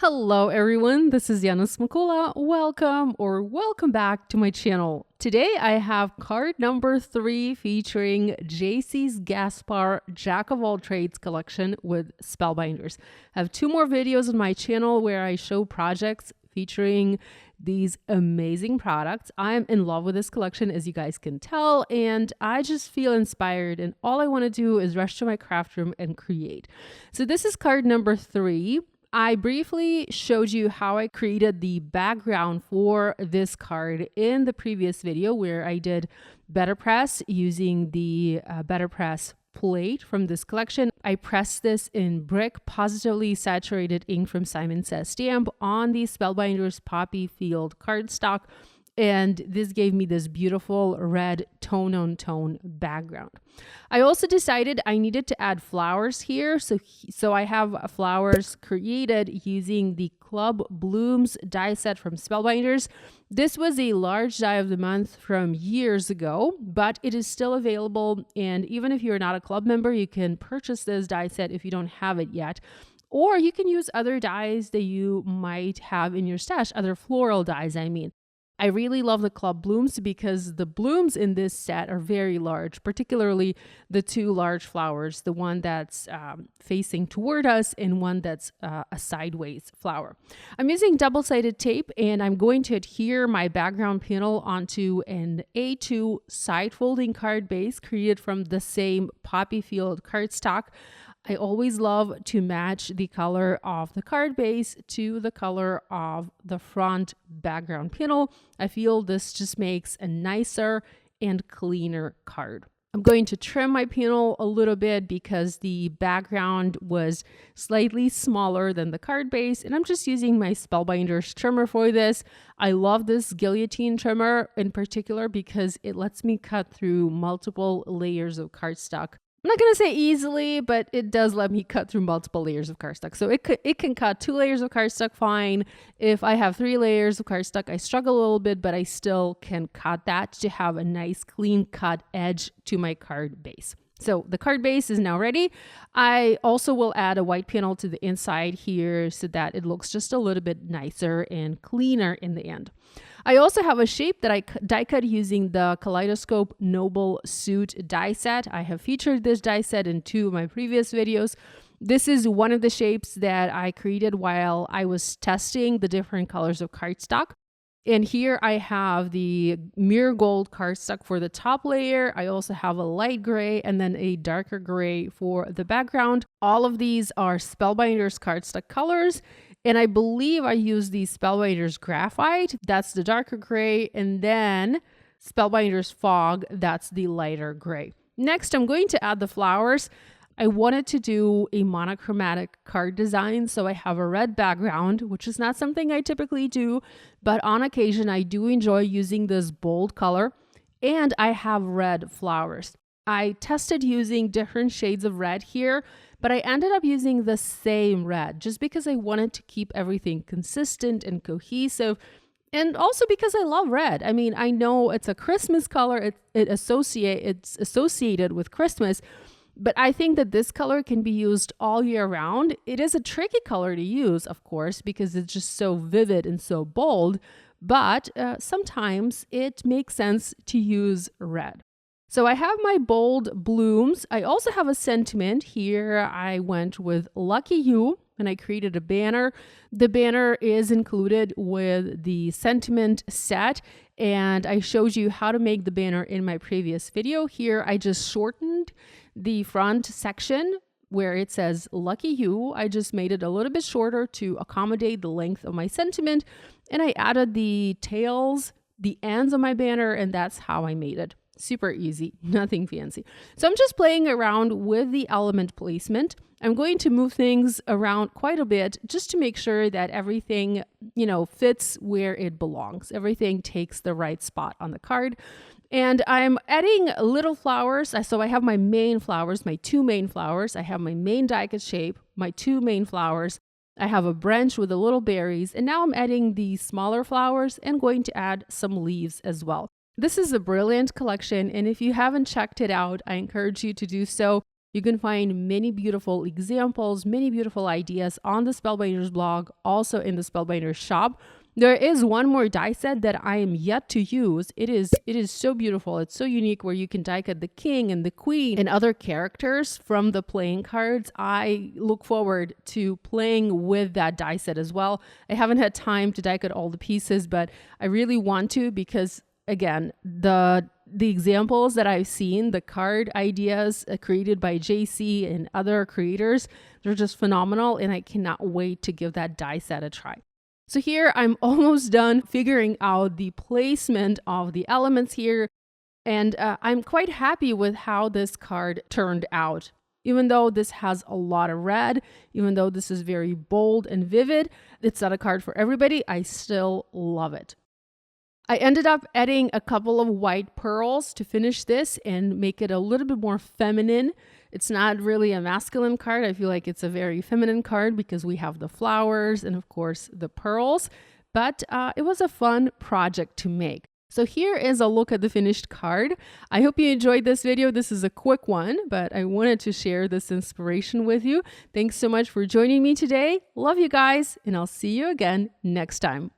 Hello everyone, this is Yana Smakula. Welcome back to my channel. Today I have card number 3 featuring Jaycee Gaspar Jack of All Trades collection with Spellbinders. I have 2 more videos on my channel where I show projects featuring these amazing products. I am in love with this collection, as you guys can tell, and I just feel inspired, and all I want to do is rush to my craft room and create. So this is card number 3. I briefly showed you how I created the background for this card in the previous video where I did better press using the better press plate from this collection. I pressed this in brick positively saturated ink from Simon Says stamp on the Spellbinders Poppy Field cardstock, and this gave me this beautiful red tone-on-tone background. I also decided I needed to add flowers here, so I have flowers created using the Club Blooms die set from Spellbinders. This was a large die of the month from years ago, but it is still available, and even if you're not a club member, you can purchase this die set if you don't have it yet. Or you can use other dies that you might have in your stash, other floral dies, I mean. I really love the Club Blooms because the blooms in this set are very large, particularly the 2 large flowers, the one that's facing toward us and one that's a sideways flower. I'm using double-sided tape, and I'm going to adhere my background panel onto an A2 side folding card base created from the same Poppy Field cardstock. I always love to match the color of the card base to the color of the front background panel. I feel this just makes a nicer and cleaner card. I'm going to trim my panel a little bit because the background was slightly smaller than the card base, and I'm just using my Spellbinders trimmer for this. I love this guillotine trimmer in particular because it lets me cut through multiple layers of cardstock. I'm not going to say easily, but it does let me cut through multiple layers of cardstock. So it can cut 2 layers of cardstock fine. If I have 3 layers of cardstock, I struggle a little bit, but I still can cut that to have a nice clean cut edge to my card base. So the card base is now ready. I also will add a white panel to the inside here so that it looks just a little bit nicer and cleaner in the end. I also have a shape that I die cut using the Kaleidoscope Noble Suit die set. I have featured this die set in 2 of my previous videos. This is one of the shapes that I created while I was testing the different colors of cardstock. And here I have the mirror gold cardstock for the top layer. I also have a light gray and then a darker gray for the background. All of these are Spellbinders cardstock colors. And I believe I use the Spellbinders Graphite, that's the darker gray, and then Spellbinders Fog, that's the lighter gray. Next, I'm going to add the flowers. I wanted to do a monochromatic card design, so I have a red background, which is not something I typically do, but on occasion I do enjoy using this bold color, and I have red flowers. I tested using different shades of red here, but I ended up using the same red just because I wanted to keep everything consistent and cohesive, and also because I love red. I mean, I know it's a Christmas color, it's associated with Christmas, but I think that this color can be used all year round. It is a tricky color to use, of course, because it's just so vivid and so bold, but sometimes it makes sense to use red. So I have my bold blooms. I also have a sentiment here. I went with Lucky You and I created a banner. The banner is included with the sentiment set, and I showed you how to make the banner in my previous video. Here I just shortened the front section where it says Lucky You. I just made it a little bit shorter to accommodate the length of my sentiment, and I added the tails, the ends of my banner, and that's how I made it. Super easy, nothing fancy. So I'm just playing around with the element placement. I'm going to move things around quite a bit just to make sure that everything, fits where it belongs. Everything takes the right spot on the card. And I'm adding little flowers. So I have my main flowers, my 2 main flowers. I have my main die cut shape, my 2 main flowers. I have a branch with the little berries. And now I'm adding the smaller flowers and going to add some leaves as well. This is a brilliant collection, and if you haven't checked it out, I encourage you to do so. You can find many beautiful examples, many beautiful ideas on the Spellbinders blog, also in the Spellbinders shop. There is one more die set that I am yet to use. It is so beautiful. It's so unique, where you can die cut the king and the queen and other characters from the playing cards. I look forward to playing with that die set as well. I haven't had time to die cut all the pieces, but I really want to, because again, the examples that I've seen, the card ideas created by Jaycee and other creators, they're just phenomenal, and I cannot wait to give that die set a try. So here I'm almost done figuring out the placement of the elements here, and I'm quite happy with how this card turned out. Even though this has a lot of red, even though this is very bold and vivid, it's not a card for everybody, I still love it. I ended up adding a couple of white pearls to finish this and make it a little bit more feminine. It's not really a masculine card. I feel like it's a very feminine card because we have the flowers and of course the pearls, but it was a fun project to make. So here is a look at the finished card. I hope you enjoyed this video. This is a quick one, but I wanted to share this inspiration with you. Thanks so much for joining me today. Love you guys, and I'll see you again next time.